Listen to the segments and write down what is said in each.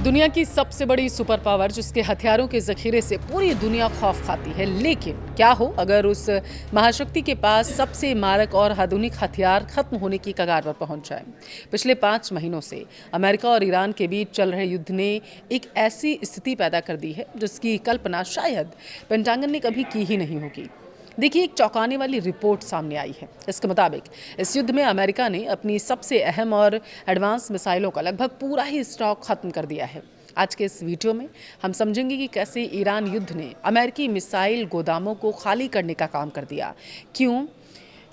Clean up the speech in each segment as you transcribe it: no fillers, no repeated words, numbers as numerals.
दुनिया की सबसे बड़ी सुपर पावर जिसके हथियारों के जखीरे से पूरी दुनिया खौफ खाती है। लेकिन क्या हो अगर उस महाशक्ति के पास सबसे मारक और आधुनिक हथियार खत्म होने की कगार पर पहुंच जाए। पिछले 5 महीनों से अमेरिका और ईरान के बीच चल रहे युद्ध ने एक ऐसी स्थिति पैदा कर दी है जिसकी कल्पना शायद पेंटागन ने कभी की ही नहीं होगी। देखिए, एक चौंकाने वाली रिपोर्ट सामने आई है। इसके मुताबिक इस युद्ध में अमेरिका ने अपनी सबसे अहम और एडवांस मिसाइलों का लगभग पूरा ही स्टॉक खत्म कर दिया है। आज के इस वीडियो में हम समझेंगे कि कैसे ईरान युद्ध ने अमेरिकी मिसाइल गोदामों को खाली करने का काम कर दिया, क्यों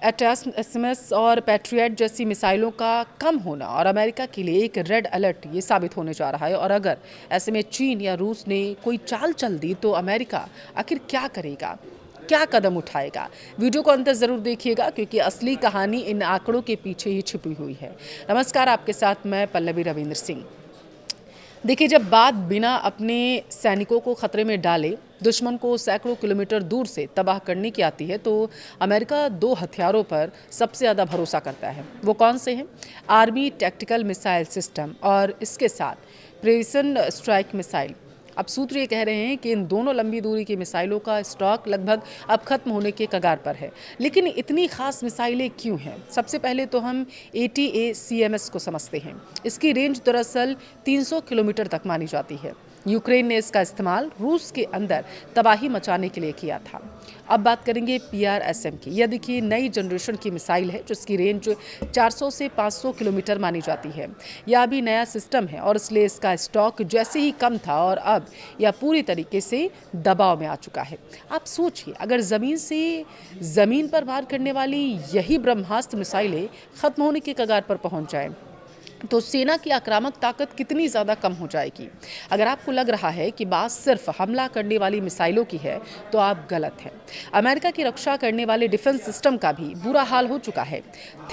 एटएसएमएस और पैट्रियट जैसी मिसाइलों का कम होना और अमेरिका के लिए एक रेड अलर्ट ये साबित होने जा रहा है, और अगर ऐसे में चीन या रूस ने कोई चाल चल दी तो अमेरिका आखिर क्या करेगा, क्या कदम उठाएगा। वीडियो को अंत जरूर देखिएगा क्योंकि असली कहानी इन आंकड़ों के पीछे ही छिपी हुई है। नमस्कार, आपके साथ मैं पल्लवी रविंद्र सिंह। देखिए, जब बात बिना अपने सैनिकों को खतरे में डाले दुश्मन को सैकड़ों किलोमीटर दूर से तबाह करने की आती है तो अमेरिका 2 हथियारों पर सबसे ज़्यादा भरोसा करता है। वो कौन से हैं? आर्मी टैक्टिकल मिसाइल सिस्टम और इसके साथ प्रिसिशन स्ट्राइक मिसाइल। अब सूत्र ये कह रहे हैं कि इन दोनों लंबी दूरी की मिसाइलों का स्टॉक लगभग अब खत्म होने के कगार पर है। लेकिन इतनी खास मिसाइलें क्यों हैं? सबसे पहले तो हम ATACMS को समझते हैं। इसकी रेंज दरअसल 300 किलोमीटर तक मानी जाती है। यूक्रेन ने इसका इस्तेमाल रूस के अंदर तबाही मचाने के लिए किया था। अब बात करेंगे PRSM की। यह देखिए नई जनरेशन की मिसाइल है जिसकी रेंज 400 से 500 किलोमीटर मानी जाती है। यह अभी नया सिस्टम है और इसलिए इसका स्टॉक जैसे ही कम था और अब यह पूरी तरीके से दबाव में आ चुका है। आप सोचिए, अगर ज़मीन से ज़मीन पर वार करने वाली यही ब्रह्मास्त्र मिसाइलें खत्म होने के कगार पर पहुंच जाए तो सेना की आक्रामक ताकत कितनी ज़्यादा कम हो जाएगी। अगर आपको लग रहा है कि बात सिर्फ हमला करने वाली मिसाइलों की है तो आप गलत हैं। अमेरिका की रक्षा करने वाले डिफेंस सिस्टम का भी बुरा हाल हो चुका है।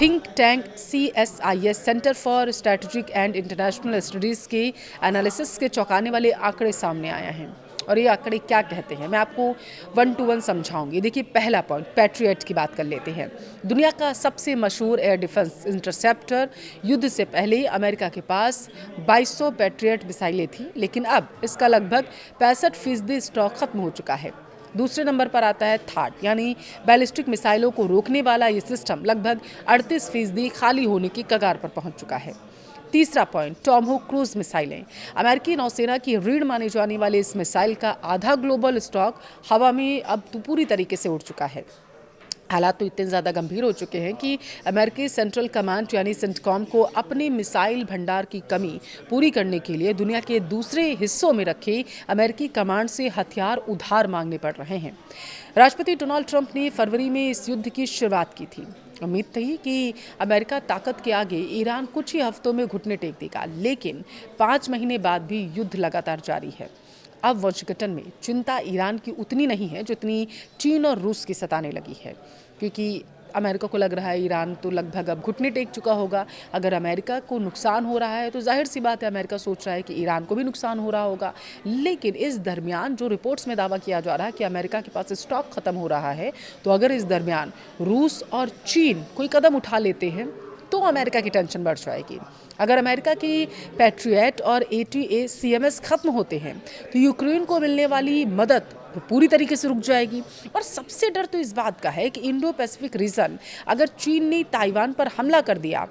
Think tank CSIS centre for strategic and international studies के एनालिसिस के चौंकाने वाले आंकड़े सामने आए हैं। और ये आंकड़े क्या कहते हैं, मैं आपको 1 to 1 समझाऊंगी। देखिए, पहला पॉइंट, पैट्रियट की बात कर लेते हैं। दुनिया का सबसे मशहूर एयर डिफेंस इंटरसेप्टर। युद्ध से पहले अमेरिका के पास 2200 पैट्रियट मिसाइलें थी, लेकिन अब इसका लगभग 65% स्टॉक खत्म हो चुका है। दूसरे नंबर पर आता है थाट, यानी बैलिस्टिक मिसाइलों को रोकने वाला ये सिस्टम लगभग 38% खाली होने की कगार पर पहुंच चुका है। तीसरा पॉइंट, टॉमहोक क्रूज मिसाइलें। अमेरिकी नौसेना की रीढ़ माने जाने वाले इस मिसाइल का आधा ग्लोबल स्टॉक हवा में अब तो पूरी तरीके से उड़ चुका है। हालात तो इतने ज़्यादा गंभीर हो चुके हैं कि अमेरिकी सेंट्रल कमांड यानी सेंटकॉम को अपने मिसाइल भंडार की कमी पूरी करने के लिए दुनिया के दूसरे हिस्सों में रखे अमेरिकी कमांड से हथियार उधार मांगने पड़ रहे हैं। राष्ट्रपति डोनाल्ड ट्रंप ने फरवरी में इस युद्ध की शुरुआत की थी। उम्मीद थी कि अमेरिका ताकत के आगे ईरान कुछ ही हफ्तों में घुटने टेक देगा, लेकिन 5 महीने बाद भी युद्ध लगातार जारी है। अब वाशिंगटन में चिंता ईरान की उतनी नहीं है जितनी चीन और रूस की सताने लगी है, क्योंकि अमेरिका को लग रहा है ईरान तो लगभग अब घुटने टेक चुका होगा। अगर अमेरिका को नुकसान हो रहा है तो जाहिर सी बात है अमेरिका सोच रहा है कि ईरान को भी नुकसान हो रहा होगा। लेकिन इस दरमियान जो रिपोर्ट्स में दावा किया जा रहा है कि अमेरिका के पास स्टॉक खत्म हो रहा है, तो अगर इस दरमियान रूस और चीन कोई कदम उठा लेते हैं तो अमेरिका की टेंशन बढ़ जाएगी। अगर अमेरिका की पैट्रियट और ATACMS खत्म होते हैं तो यूक्रेन को मिलने वाली मदद पूरी तरीके से रुक जाएगी। और सबसे डर तो इस बात का है कि इंडो पैसिफिक रीजन, अगर चीन ने ताइवान पर हमला कर दिया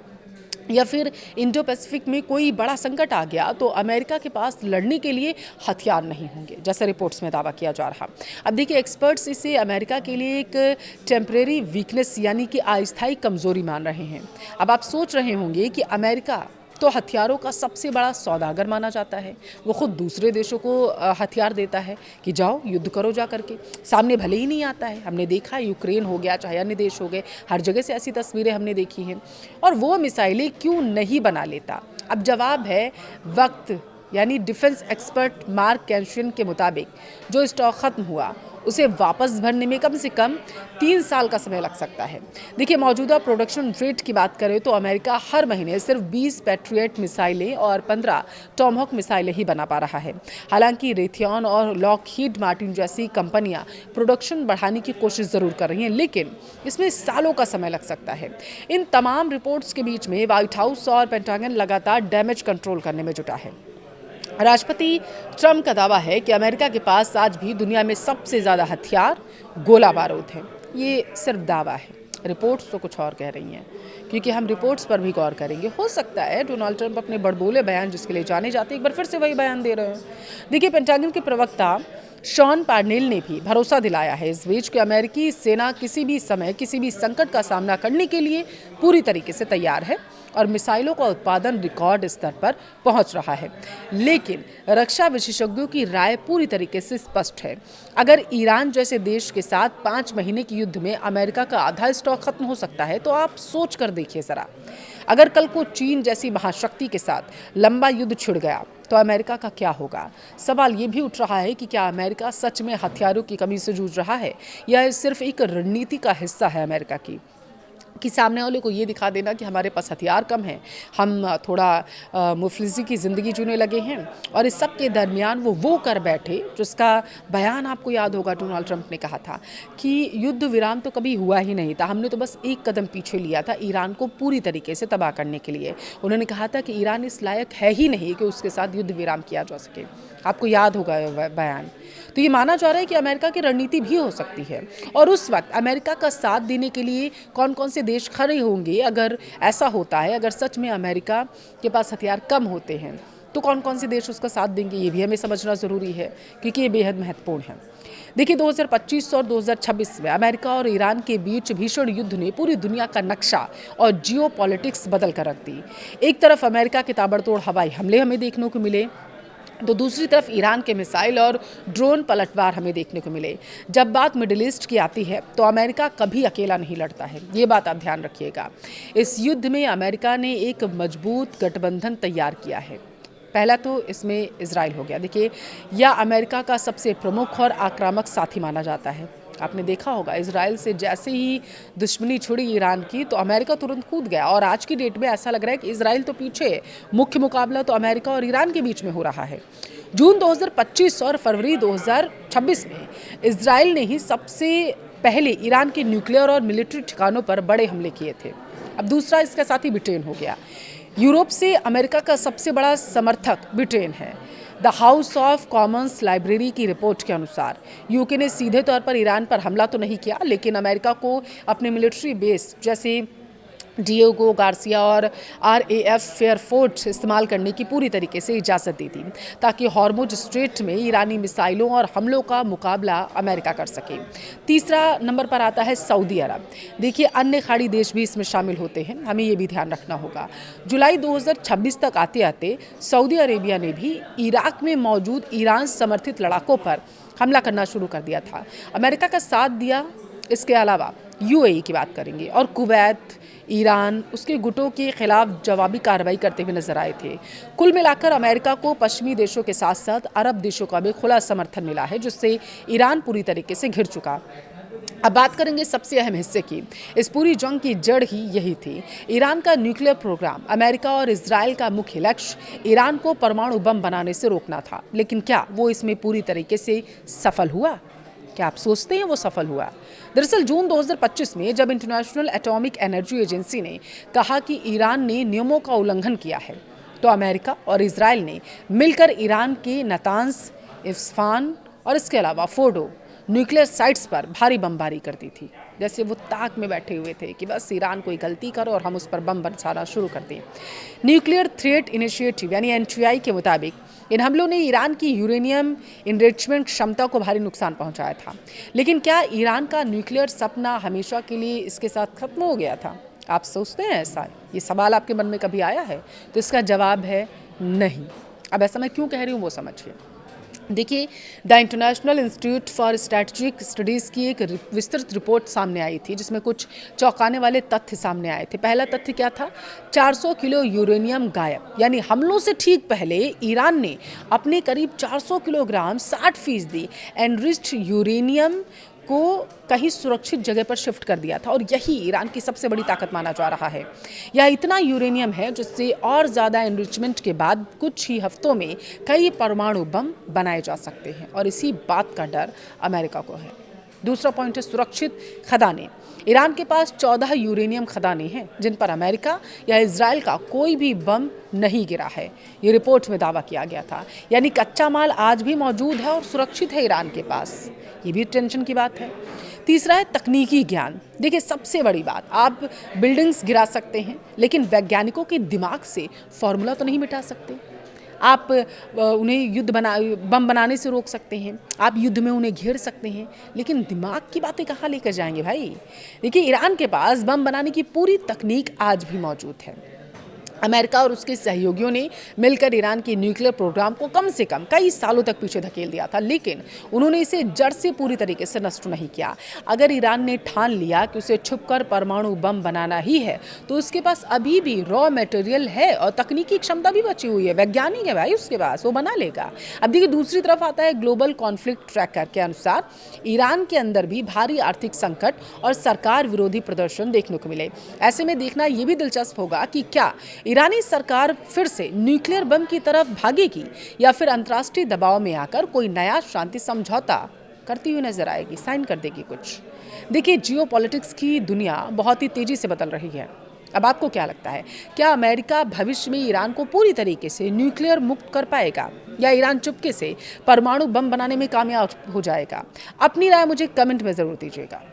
या फिर इंडो पैसिफिक में कोई बड़ा संकट आ गया तो अमेरिका के पास लड़ने के लिए हथियार नहीं होंगे, जैसे रिपोर्ट्स में दावा किया जा रहा। अब देखिए, एक्सपर्ट्स इसे अमेरिका के लिए एक टेम्परेरी वीकनेस यानी कि अस्थायी कमजोरी मान रहे हैं। अब आप सोच रहे होंगे कि अमेरिका तो हथियारों का सबसे बड़ा सौदागर माना जाता है, वो खुद दूसरे देशों को हथियार देता है कि जाओ युद्ध करो जा करके, सामने भले ही नहीं आता है। हमने देखा यूक्रेन हो गया, चाहे अन्य देश हो गए, हर जगह से ऐसी तस्वीरें हमने देखी हैं। और वो मिसाइलें क्यों नहीं बना लेता? अब जवाब है वक्त, यानी डिफेंस एक्सपर्ट मार्क कैंशियन के मुताबिक जो स्टॉक खत्म हुआ उसे वापस भरने में कम से कम 3 साल का समय लग सकता है। देखिए, मौजूदा प्रोडक्शन रेट की बात करें तो अमेरिका हर महीने सिर्फ 20 पैट्रियट मिसाइलें और 15 टॉमहॉक मिसाइलें ही बना पा रहा है। हालांकि रेथियन और लॉकहीड मार्टिन जैसी कंपनियां प्रोडक्शन बढ़ाने की कोशिश जरूर कर रही हैं, लेकिन इसमें सालों का समय लग सकता है। इन तमाम रिपोर्ट्स के बीच में व्हाइट हाउस और पेंटागन लगातार डैमेज कंट्रोल करने में जुटा है। राष्ट्रपति ट्रंप का दावा है कि अमेरिका के पास आज भी दुनिया में सबसे ज़्यादा हथियार, गोला बारूद है। ये सिर्फ दावा है, रिपोर्ट्स तो कुछ और कह रही हैं, क्योंकि हम रिपोर्ट्स पर भी गौर करेंगे। हो सकता है डोनाल्ड ट्रंप अपने बड़बोले बयान जिसके लिए जाने जाते एक बार फिर से वही बयान दे रहे हैं। देखिए, पेंटागन के प्रवक्ता शॉन पार्नेल ने भी भरोसा दिलाया है इस बीच कि अमेरिकी सेना किसी भी समय किसी भी संकट का सामना करने के लिए पूरी तरीके से तैयार है और मिसाइलों का उत्पादन रिकॉर्ड स्तर पर पहुंच रहा है। लेकिन रक्षा विशेषज्ञों की राय पूरी तरीके से स्पष्ट है। अगर ईरान जैसे देश के साथ 5 महीने के युद्ध में अमेरिका का आधा स्टॉक खत्म हो सकता है, तो आप सोच कर देखिए जरा। अगर कल को चीन जैसी महाशक्ति के साथ लंबा युद्ध छिड़ गया तो अमेरिका का क्या होगा? सवाल ये भी उठ रहा है कि क्या अमेरिका सच में हथियारों की कमी से जूझ रहा है या ये सिर्फ एक रणनीति का हिस्सा है अमेरिका की, कि सामने वाले को ये दिखा देना कि हमारे पास हथियार कम हैं, हम थोड़ा मुफलिसी की ज़िंदगी जीने लगे हैं। और इस सब के दरमियान वो कर बैठे जिसका बयान आपको याद होगा, डोनाल्ड ट्रंप ने कहा था कि युद्ध विराम तो कभी हुआ ही नहीं था, हमने तो बस एक कदम पीछे लिया था ईरान को पूरी तरीके से तबाह करने के लिए। उन्होंने कहा था कि ईरान इस लायक है ही नहीं कि उसके साथ युद्ध विराम किया जा सके। आपको याद होगा बयान। तो ये माना जा रहा है कि अमेरिका की रणनीति भी हो सकती है। और उस वक्त अमेरिका का साथ देने के लिए कौन कौन से देश खड़े होंगे अगर ऐसा होता है, अगर सच में अमेरिका के पास हथियार कम होते हैं तो कौन कौन से देश उसका साथ देंगे, ये भी हमें समझना ज़रूरी है, क्योंकि ये बेहद महत्वपूर्ण है। देखिए, 2025 और 2026 में अमेरिका और ईरान के बीच भीषण युद्ध ने पूरी दुनिया का नक्शा और जियो पॉलिटिक्स बदल कर रख दी। एक तरफ अमेरिका के ताबड़तोड़ हवाई हमले हमें देखने को मिले, तो दूसरी तरफ ईरान के मिसाइल और ड्रोन पलटवार हमें देखने को मिले। जब बात मिडिल ईस्ट की आती है तो अमेरिका कभी अकेला नहीं लड़ता है, ये बात आप ध्यान रखिएगा। इस युद्ध में अमेरिका ने एक मजबूत गठबंधन तैयार किया है। पहला तो इसमें इजराइल हो गया। देखिए, यह अमेरिका का सबसे प्रमुख और आक्रामक साथी माना जाता है। आपने देखा होगा, इजराइल से जैसे ही दुश्मनी छुड़ी ईरान की तो अमेरिका तुरंत कूद गया। और आज की डेट में ऐसा लग रहा है कि इजराइल तो पीछे है, मुख्य मुकाबला तो अमेरिका और ईरान के बीच में हो रहा है। जून 2025 और फरवरी 2026 में इजराइल ने ही सबसे पहले ईरान के न्यूक्लियर और मिलिट्री ठिकानों पर बड़े हमले किए थे। अब दूसरा इसका साथी ब्रिटेन हो गया। यूरोप से अमेरिका का सबसे बड़ा समर्थक ब्रिटेन है। The house of Commons library की रिपोर्ट के अनुसार यूके ने सीधे तौर पर ईरान पर हमला तो नहीं किया, लेकिन अमेरिका को अपने मिलिट्री बेस जैसे डिएगो गार्सिया और RAF फेयरफोर्ट इस्तेमाल करने की पूरी तरीके से इजाज़त दी थी, ताकि हॉर्मुज स्ट्रेट में ईरानी मिसाइलों और हमलों का मुकाबला अमेरिका कर सके। तीसरा नंबर पर आता है सऊदी अरब। देखिए, अन्य खाड़ी देश भी इसमें शामिल होते हैं, हमें ये भी ध्यान रखना होगा। जुलाई 2026 तक आते आते सऊदी अरेबिया ने भी इराक में मौजूद ईरान समर्थित लड़ाकों पर हमला करना शुरू कर दिया था, अमेरिका का साथ दिया। इसके अलावा UAE की बात करेंगे और कुवैत, ईरान उसके गुटों के खिलाफ जवाबी कार्रवाई करते हुए नजर आए थे। कुल मिलाकर अमेरिका को पश्चिमी देशों के साथ साथ अरब देशों का भी खुला समर्थन मिला है, जिससे ईरान पूरी तरीके से घिर चुका। अब बात करेंगे सबसे अहम हिस्से की। इस पूरी जंग की जड़ ही यही थी, ईरान का न्यूक्लियर प्रोग्राम। अमेरिका और इजराइल का मुख्य लक्ष्य ईरान को परमाणु बम बनाने से रोकना था, लेकिन क्या वो इसमें पूरी तरीके से सफल हुआ? क्या आप सोचते हैं वो सफल हुआ? दरअसल जून 2025 में जब इंटरनेशनल एटॉमिक एनर्जी एजेंसी ने कहा कि ईरान ने नियमों का उल्लंघन किया है, तो अमेरिका और इजराइल ने मिलकर ईरान के नातांज, इस्फहान और इसके अलावा फोर्डो न्यूक्लियर साइट्स पर भारी बमबारी कर दी थी। जैसे वो ताक में बैठे हुए थे कि बस ईरान कोई गलती करो और हम उस पर बम बरसाना शुरू कर दें। न्यूक्लियर थ्रेट इनिशिएटिव यानी NTI के मुताबिक इन हमलों ने ईरान की यूरेनियम इनरिचमेंट क्षमता को भारी नुकसान पहुंचाया था। लेकिन क्या ईरान का न्यूक्लियर सपना हमेशा के लिए इसके साथ खत्म हो गया था? आप सोचते हैं ऐसा? ये सवाल आपके मन में कभी आया है? तो इसका जवाब है नहीं। अब ऐसा मैं क्यों कह रही हूँ वो समझिए। देखिए, the international institute for strategic studies की एक विस्तृत रिपोर्ट सामने आई थी, जिसमें कुछ चौंकाने वाले तथ्य सामने आए थे। पहला तथ्य क्या था? 400 किलो यूरेनियम गायब। यानी हमलों से ठीक पहले ईरान ने अपने करीब 400 किलोग्राम 60% एनरिच्ड यूरेनियम को कहीं सुरक्षित जगह पर शिफ्ट कर दिया था, और यही ईरान की सबसे बड़ी ताकत माना जा रहा है। यह इतना यूरेनियम है जिससे और ज़्यादा एनरिचमेंट के बाद कुछ ही हफ्तों में कई परमाणु बम बनाए जा सकते हैं, और इसी बात का डर अमेरिका को है। दूसरा पॉइंट है सुरक्षित खदानें। ईरान के पास 14 यूरेनियम खदानें हैं जिन पर अमेरिका या इजराइल का कोई भी बम नहीं गिरा है। ये रिपोर्ट में दावा किया गया था। यानी कच्चा माल आज भी मौजूद है और सुरक्षित है ईरान के पास। ये भी टेंशन की बात है। तीसरा है तकनीकी ज्ञान। देखिए सबसे बड़ी बात, आप बिल्डिंग्स गिरा सकते हैं लेकिन वैज्ञानिकों के दिमाग से फॉर्मूला तो नहीं मिटा सकते। आप उन्हें बम बनाने से रोक सकते हैं, आप युद्ध में उन्हें घेर सकते हैं, लेकिन दिमाग की बातें कहाँ लेकर जाएंगे भाई। देखिए ईरान के पास बम बनाने की पूरी तकनीक आज भी मौजूद है। अमेरिका और उसके सहयोगियों ने मिलकर ईरान के न्यूक्लियर प्रोग्राम को कम से कम कई सालों तक पीछे धकेल दिया था, लेकिन उन्होंने इसे जड़ से पूरी तरीके से नष्ट नहीं किया। अगर ईरान ने ठान लिया कि उसे छुपकर परमाणु बम बनाना ही है तो उसके पास अभी भी रॉ मटेरियल है और तकनीकी क्षमता भी बची हुई है, वैज्ञानिक है भाई उसके पास, वो बना लेगा। अब देखिए दूसरी तरफ आता है ग्लोबल कॉन्फ्लिक्ट ट्रैकर के अनुसार ईरान के अंदर भी भारी आर्थिक संकट और सरकार विरोधी प्रदर्शन देखने को मिले। ऐसे में देखना ये भी दिलचस्प होगा कि क्या ईरानी सरकार फिर से न्यूक्लियर बम की तरफ भागेगी या फिर अंतर्राष्ट्रीय दबाव में आकर कोई नया शांति समझौता करती हुई नजर आएगी, साइन कर देगी कुछ। देखिए जियोपॉलिटिक्स की दुनिया बहुत ही तेजी से बदल रही है। अब आपको क्या लगता है, क्या अमेरिका भविष्य में ईरान को पूरी तरीके से न्यूक्लियर मुक्त कर पाएगा या ईरान चुपके से परमाणु बम बनाने में कामयाब हो जाएगा? अपनी राय मुझे कमेंट में जरूर दीजिएगा।